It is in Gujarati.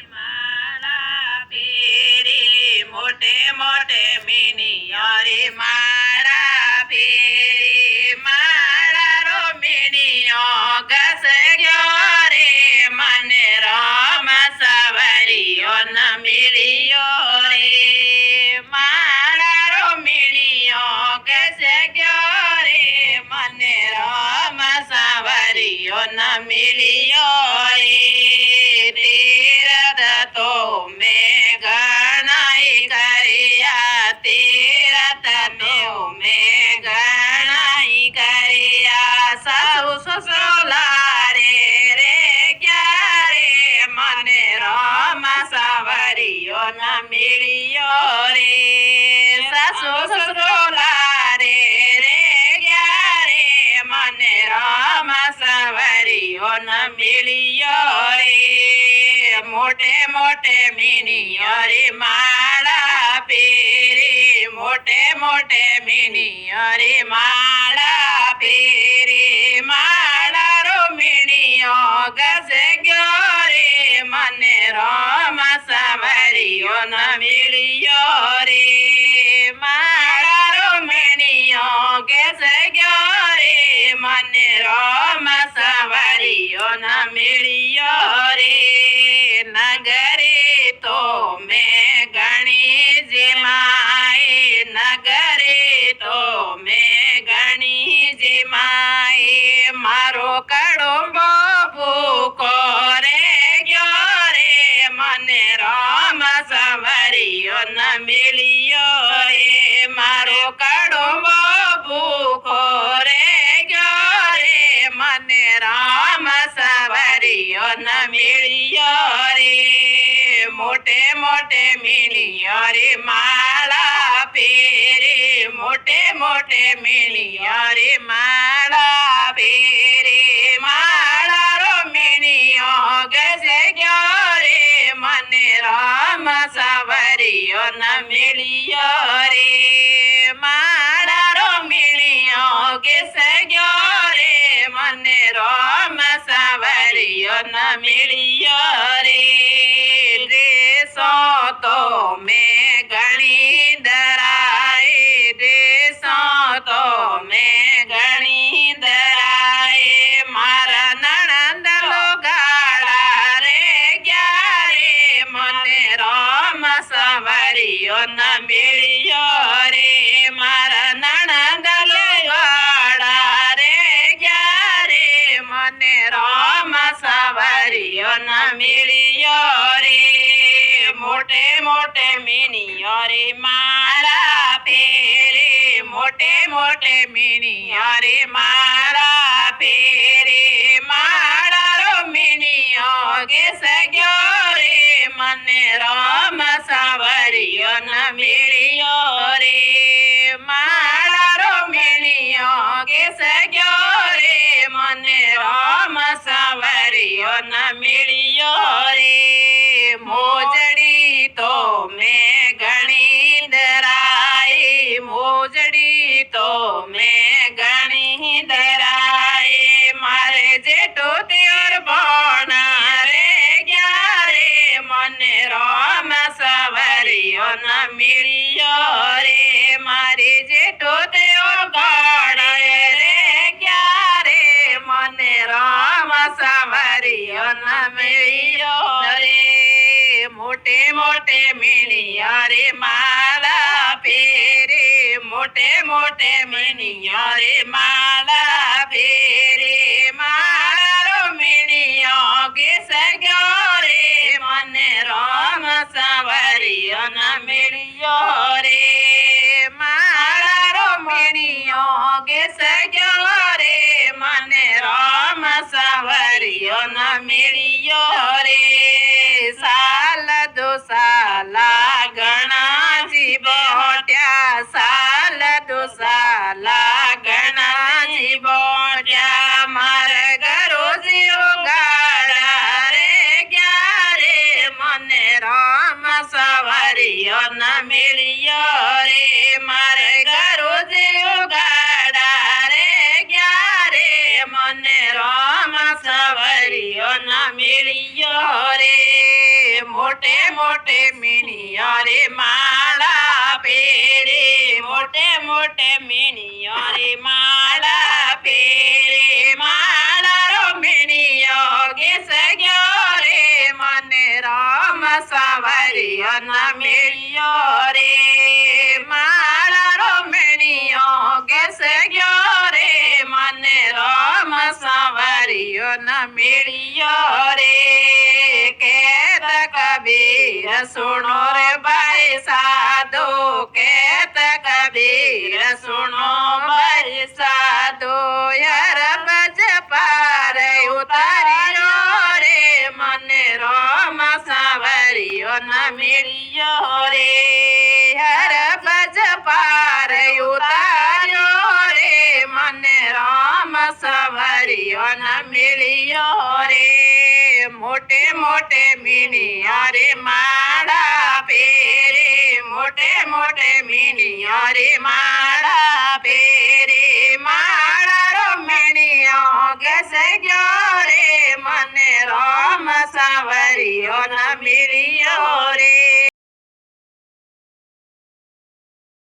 માળા ફેરી મોટે મોટે મીણિયા રે માળા ફેરી માળા રો મીણિયો ઘસ ગયો રે મને રામ સવરિયો ન મિલિયો રે માળા રો મીણિયો ઘસ ગયો રે મને રામ સવરિયો ન મિલિયો રે તીરથ તો મેં ઘણાય કર્યા તીરથ તો મેં ઘણાય કર્યા સાસુ સસુરા રે ક્યારે મને રામ સવરિયો ન મિલિયો રે સાસુ સસુરા રે ક્યારે મને રામ સવરિયો ન મિલિયો રે મોટે મોટે મીણિયો રે માળા ફેરી મોટે મોટે મીણિયો રે માળા ફેરી માળા રો મીણિયો ઘસ ગયો રે મને રામ સવરિયો ન મિલિયો રે માળા રો મીણિયો ઘસ ગયો રે મને રામ સવરિયો ન મિલિયો રે નગરે તો મેં ઘણી જીમાઈ નગરે તો મેં ઘણી જીમાઈ મારો કડુંબો ભૂકો રે ગયો રે મને રામ સવરિયો ન મિલિયો રે મારો કડુંબો ભૂકો રે ગયો રે મને રામ સવરિયો ન મિલિયો રે મોટે મોટે મીણિયો રે માળા ફેરી મોટે મોટે મીણિયો રે માળા ફેરી માળા રો મીણિયો ઘસે ગયો રે મને રામ સવરિયો ન મિલિયો રે માળા રો મીણિયો ઘસે ગયો રે મને રામ સવરિયો ન મિલિયો રે દેશો તો મેં ઘણી ધરાઈ દેશો તો મેં ઘણી ધરાઈ મારા નણંદ લોગાડા રે ક્યારે મને રામ સવરિયો ન મિલિયો રે મારા નણંદ લોગાડા રે ક્યારે મને રામ સવરિયો ન મિલિયો રે મોટે મોટે મીણિયો રે માળા ફેરી મોટે મોટે મીણિયો રે માળા ફેરી માળા રો મીણિયો ઘસ ગયો રે મને રામ સવરિયો ન મિલિયો રે માળા રો મીણિયો ઘસ ગયો રે મને રામ સવરિયો ન મિલિયો રે મોજડી તો મેં ઘણી ધરાઈ મોજડી તો મેં ઘણી ધરાઈ મારે જેઠો તેર ભણા રે ક્યારે મને રામ સવરિયો ન મિલિયો રે મારી જેઠો તેર ગણે રે ક્યારે મને રામ સવરિયો ન મિલિયો રે મોટે મોટે મીણિયો રે માળા ફેરી મોટે મોટે મીણિયો રે માળા ફેરી માળા રો મીણિયો ઘસ ગયો રે મને રામ સવરિયો ન મિલિયો રે માળા રો મીણિયો ઘસ ગયો રે મને રામ સવરિયો ન મિલિયો રે સાલ દો સાલા ઘણાજી બોટ્યા સાલ દો સાલા ઘણાજી બોટ્યા મારા ઘરોજી ઉગાડા રે ક્યારે મને રામ સવરિયો ન મિલિયો રે મારા ઘરોજી ઉગાડા રે ક્યારે મને રામ સવરિયો ન મિલિયો રે મોટે મોટે મીણિયો રે માળા પેરે મોટે મોટે મીણિયો રે માળા પેરે માળા રો મીણિયો ઘેસ ગયો રે મને રામ સાવરિયો ના મેળ્યો રે માળા રો મીણિયો ઘેસ ગયો રે મને રામ સાવરિયો ના મેળ્યો રે કેત કબીર સુનો રે ભાઈ સાધુ કેત કબીર સુનો ભાઈ સાધુ યાર બજ પાર ઉતાર્યો રે મને રામ સાવરિયો ના મેળ્યો રે યાર બજ પાર ઉતાર્યો રે મને રામ સાવરિયો ના મેળ્યો રે મોટે મોટે મીણિયા રે માળા પેરે મોટે મોટે મીણિયા રે માળા પેરે માળા રો મીણિયો ઘેસ ગયો રે મને રામ સાવરિયો ના મેળ્યો રે